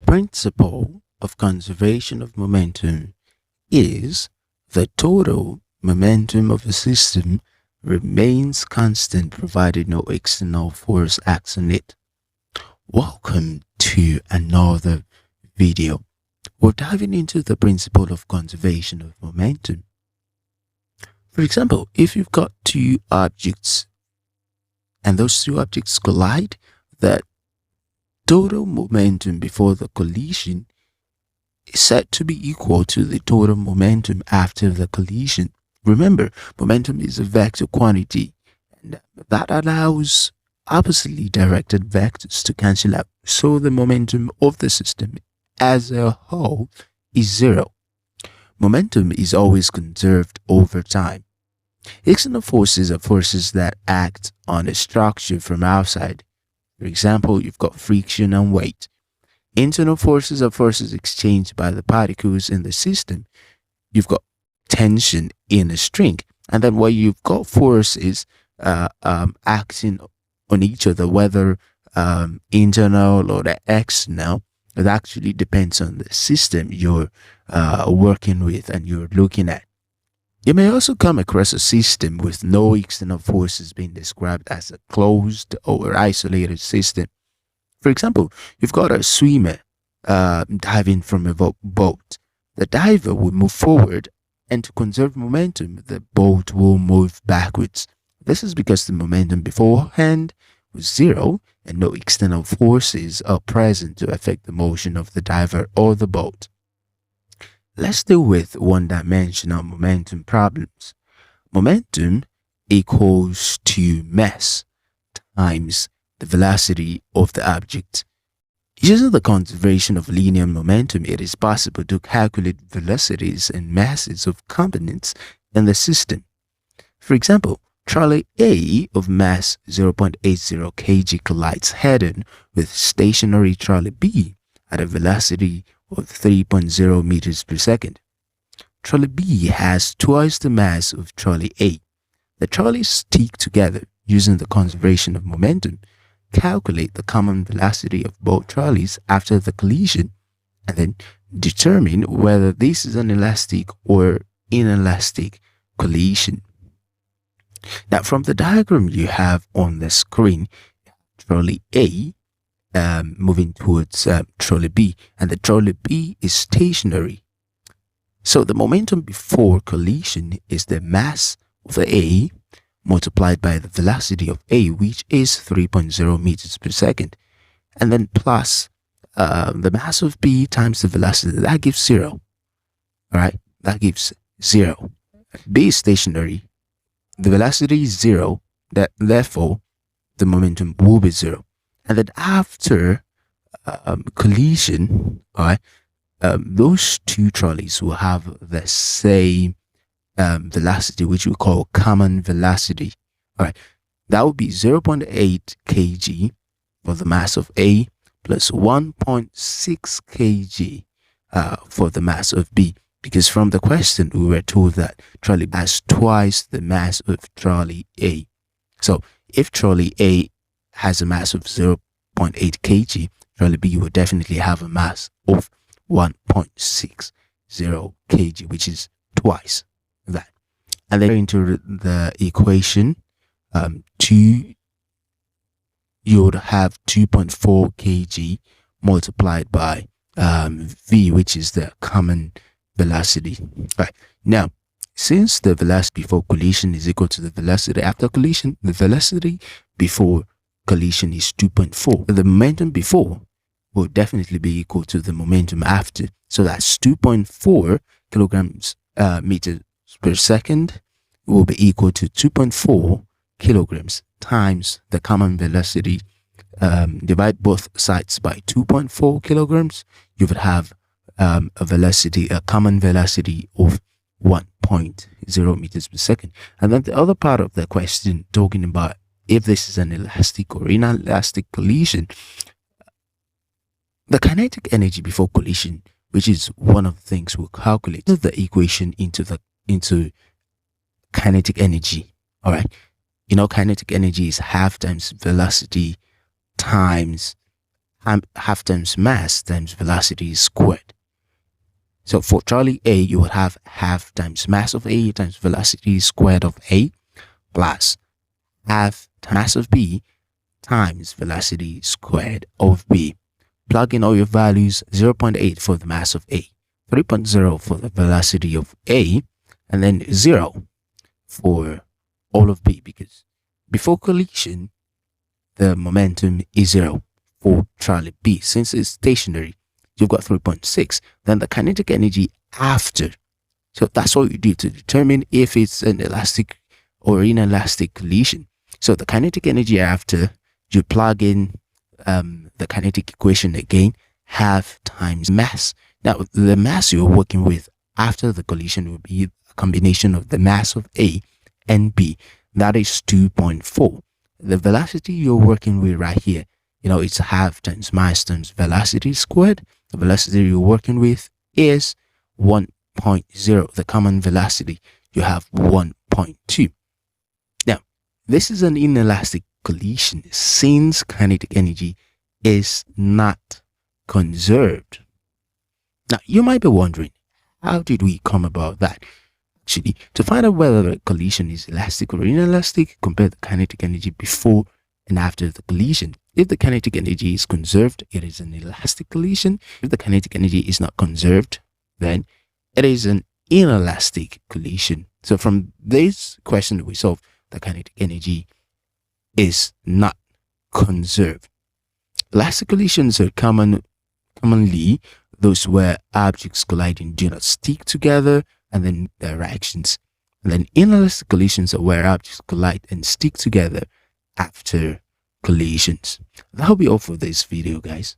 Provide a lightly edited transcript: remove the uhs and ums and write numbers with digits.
principle of conservation of momentum is the total momentum of a system remains constant provided no external force acts on it. Welcome to another video. We're diving into the principle of conservation of momentum. For example, if you've got two objects and those two objects collide, the total momentum before the collision is said to be equal to the total momentum after the collision. Remember, momentum is a vector quantity, and that allows oppositely directed vectors to cancel out, so the momentum of the system as a whole is zero. Momentum is always conserved over time. External forces are forces that act on a structure from outside. For example, you've got friction and weight. Internal forces are forces exchanged by the particles in the system. You've got tension in a string, and then where you've got forces acting on each other, whether internal or external, it actually depends on the system you're working with and you're looking at. You may also come across a system with no external forces being described as a closed or isolated system. For example, you've got a swimmer diving from a boat. The diver will move forward, and to conserve momentum, the boat will move backwards. This is because the momentum beforehand was zero and no external forces are present to affect the motion of the diver or the boat. Let's deal with one-dimensional momentum problems. Momentum equals to mass times the velocity of the object. Using the conservation of linear momentum, it is possible to calculate velocities and masses of components in the system. For example, trolley A of mass 0.80 kg collides head-on with stationary trolley B at a velocity of 3.0 meters per second. Trolley B has twice the mass of trolley A. The trolleys stick together. Using the conservation of momentum, calculate the common velocity of both trolleys after the collision, and then determine whether this is an elastic or inelastic collision. Now, from the diagram you have on the screen, trolley A moving towards trolley B, and the trolley B is stationary. So the momentum before collision is the mass of A multiplied by the velocity of A, which is 3.0 meters per second, and then plus the mass of B times the velocity. That gives zero. All right, that gives zero. B is stationary. The velocity is zero. Therefore, the momentum will be zero. And then after collision, all right, those two trolleys will have the same velocity, which we call common velocity. All right, that would be 0.8 kg for the mass of A plus 1.6 kg for the mass of B. Because from the question, we were told that trolley has twice the mass of trolley A. So if trolley A has a mass of 0.8 kg, trolley B will definitely have a mass of 1.60 kg, which is twice that. And then into the equation, you would have 2.4 kg multiplied by V, which is the common velocity. Right now, since the velocity before collision is equal to the velocity after collision, the velocity before collision is 2.4. The momentum before will definitely be equal to the momentum after. So that's 2.4 kilograms meters per second will be equal to 2.4 kilograms times the common velocity. Divide both sides by 2.4 kilograms. You would have a common velocity of 1.0 meters per second. And then the other part of the question, talking about if this is an elastic or inelastic collision, the kinetic energy before collision, which is one of the things we'll calculate, the equation into kinetic energy. All right, you know, kinetic energy is half times velocity times half times mass times velocity squared. So for Charlie A, you would have half times mass of A times velocity squared of A plus half mass of B times velocity squared of B. Plug in all your values: 0.8 for the mass of A, 3.0 for the velocity of A, and then 0 for all of B, because before collision, the momentum is 0 for Charlie B. Since it's stationary, you've got 3.6. Then the kinetic energy after. So that's what you do to determine if it's an elastic or inelastic collision. So the kinetic energy after, you plug in the kinetic equation again, half times mass. Now, the mass you're working with after the collision will be a combination of the mass of A and B. That is 2.4. The velocity you're working with right here, it's half times mass times velocity squared. The velocity you're working with is 1.0. The common velocity, you have 1.2. Now, this is an inelastic collision since kinetic energy is not conserved. Now, you might be wondering, how did we come about that? Actually, to find out whether a collision is elastic or inelastic, compare the kinetic energy before and after the collision. If the kinetic energy is conserved, it is an elastic collision. If the kinetic energy is not conserved, then it is an inelastic collision. So from this question we solve, the kinetic energy is not conserved. Elastic collisions are commonly those where objects colliding do not stick together and then directions. And then inelastic collisions are where objects collide and stick together after collisions. That'll be all for this video, guys.